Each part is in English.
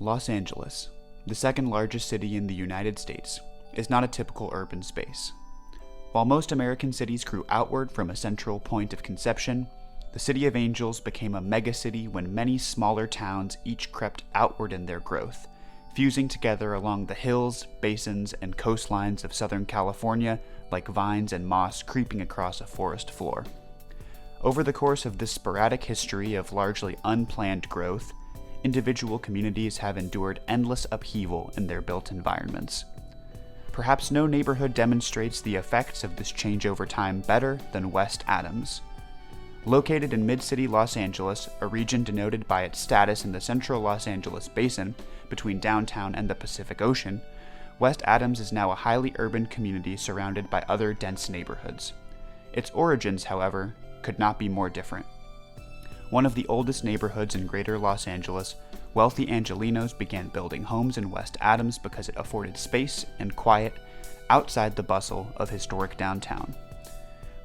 Los Angeles, the second largest city in the United States, is not a typical urban space. While most American cities grew outward from a central point of conception, the City of Angels became a megacity when many smaller towns each crept outward in their growth, fusing together along the hills, basins, and coastlines of Southern California like vines and moss creeping across a forest floor. Over the course of this sporadic history of largely unplanned growth, individual communities have endured endless upheaval in their built environments. Perhaps no neighborhood demonstrates the effects of this change over time better than West Adams. Located in mid-city Los Angeles, a region denoted by its status in the central Los Angeles basin between downtown and the Pacific Ocean, West Adams is now a highly urban community surrounded by other dense neighborhoods. Its origins, however, could not be more different. One of the oldest neighborhoods in greater Los Angeles, wealthy Angelenos began building homes in West Adams because it afforded space and quiet outside the bustle of historic downtown.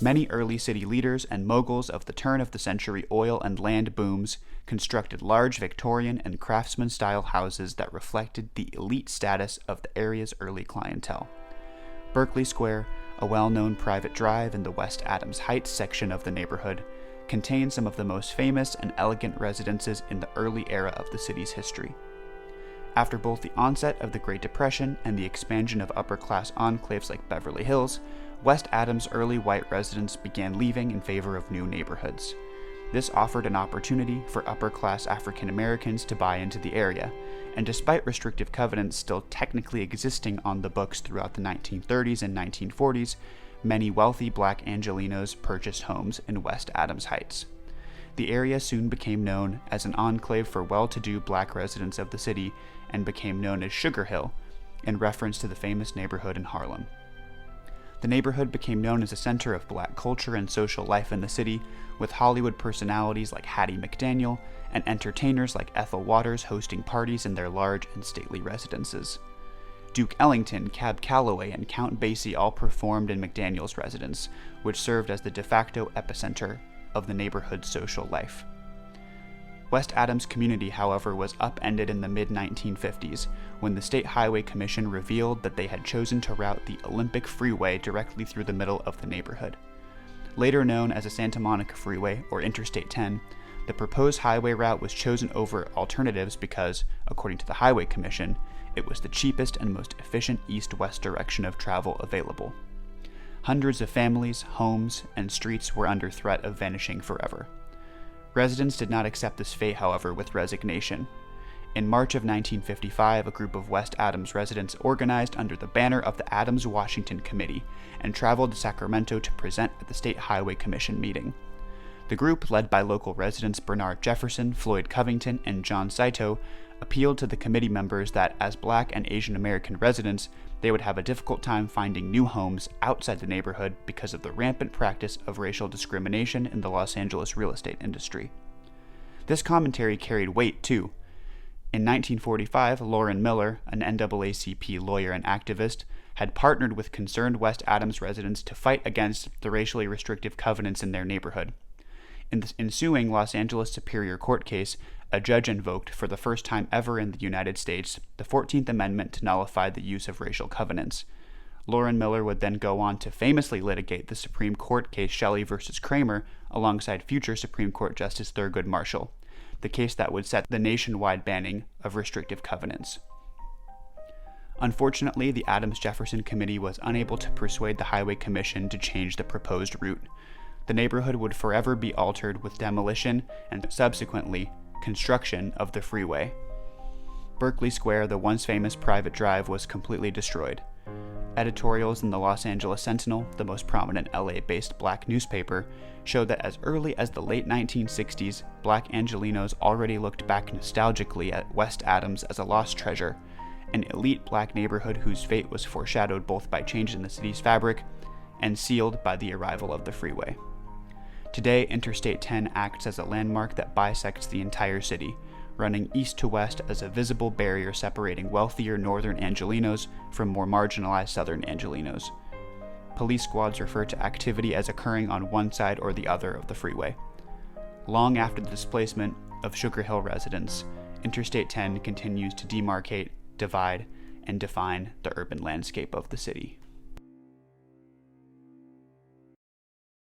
Many early city leaders and moguls of the turn-of-the-century oil and land booms constructed large Victorian and craftsman-style houses that reflected the elite status of the area's early clientele. Berkeley Square, a well-known private drive in the West Adams Heights section of the neighborhood, contains some of the most famous and elegant residences in the early era of the city's history. After both the onset of the Great Depression and the expansion of upper-class enclaves like Beverly Hills, West Adams' early white residents began leaving in favor of new neighborhoods. This offered an opportunity for upper-class African Americans to buy into the area, and despite restrictive covenants still technically existing on the books throughout the 1930s and 1940s, many wealthy black Angelenos purchased homes in West Adams Heights. The area soon became known as an enclave for well-to-do black residents of the city and became known as Sugar Hill, in reference to the famous neighborhood in Harlem. The neighborhood became known as a center of black culture and social life in the city, with Hollywood personalities like Hattie McDaniel and entertainers like Ethel Waters hosting parties in their large and stately residences. Duke Ellington, Cab Calloway, and Count Basie all performed in McDaniel's residence, which served as the de facto epicenter of the neighborhood's social life. West Adams community, however, was upended in the mid-1950s when the State Highway Commission revealed that they had chosen to route the Olympic Freeway directly through the middle of the neighborhood. Later known as the Santa Monica Freeway, or Interstate 10, the proposed highway route was chosen over alternatives because, according to the Highway Commission, it was the cheapest and most efficient east-west direction of travel available. Hundreds of families, homes, and streets were under threat of vanishing forever. Residents did not accept this fate, however, with resignation. In March of 1955, a group of West Adams residents organized under the banner of the Adams-Washington Committee and traveled to Sacramento to present at the State Highway Commission meeting. The group, led by local residents Bernard Jefferson, Floyd Covington, and John Saito, appealed to the committee members that, as black and Asian American residents, they would have a difficult time finding new homes outside the neighborhood because of the rampant practice of racial discrimination in the Los Angeles real estate industry. This commentary carried weight, too. In 1945, Loren Miller, an NAACP lawyer and activist, had partnered with concerned West Adams residents to fight against the racially restrictive covenants in their neighborhood. In the ensuing Los Angeles Superior Court case, a judge invoked, for the first time ever in the United States, the 14th Amendment to nullify the use of racial covenants. Loren Miller would then go on to famously litigate the Supreme Court case Shelley v. Kramer alongside future Supreme Court Justice Thurgood Marshall, the case that would set the nationwide banning of restrictive covenants. Unfortunately, the Adams-Jefferson Committee was unable to persuade the Highway Commission to change the proposed route. The neighborhood would forever be altered with demolition and, subsequently, construction of the freeway. Berkeley Square, the once famous private drive, was completely destroyed. Editorials in the Los Angeles Sentinel, the most prominent LA-based black newspaper, showed that as early as the late 1960s, black Angelenos already looked back nostalgically at West Adams as a lost treasure, an elite black neighborhood whose fate was foreshadowed both by changes in the city's fabric and sealed by the arrival of the freeway. Today, Interstate 10 acts as a landmark that bisects the entire city, running east to west as a visible barrier separating wealthier northern Angelenos from more marginalized southern Angelenos. Police squads refer to activity as occurring on one side or the other of the freeway. Long after the displacement of Sugar Hill residents, Interstate 10 continues to demarcate, divide, and define the urban landscape of the city.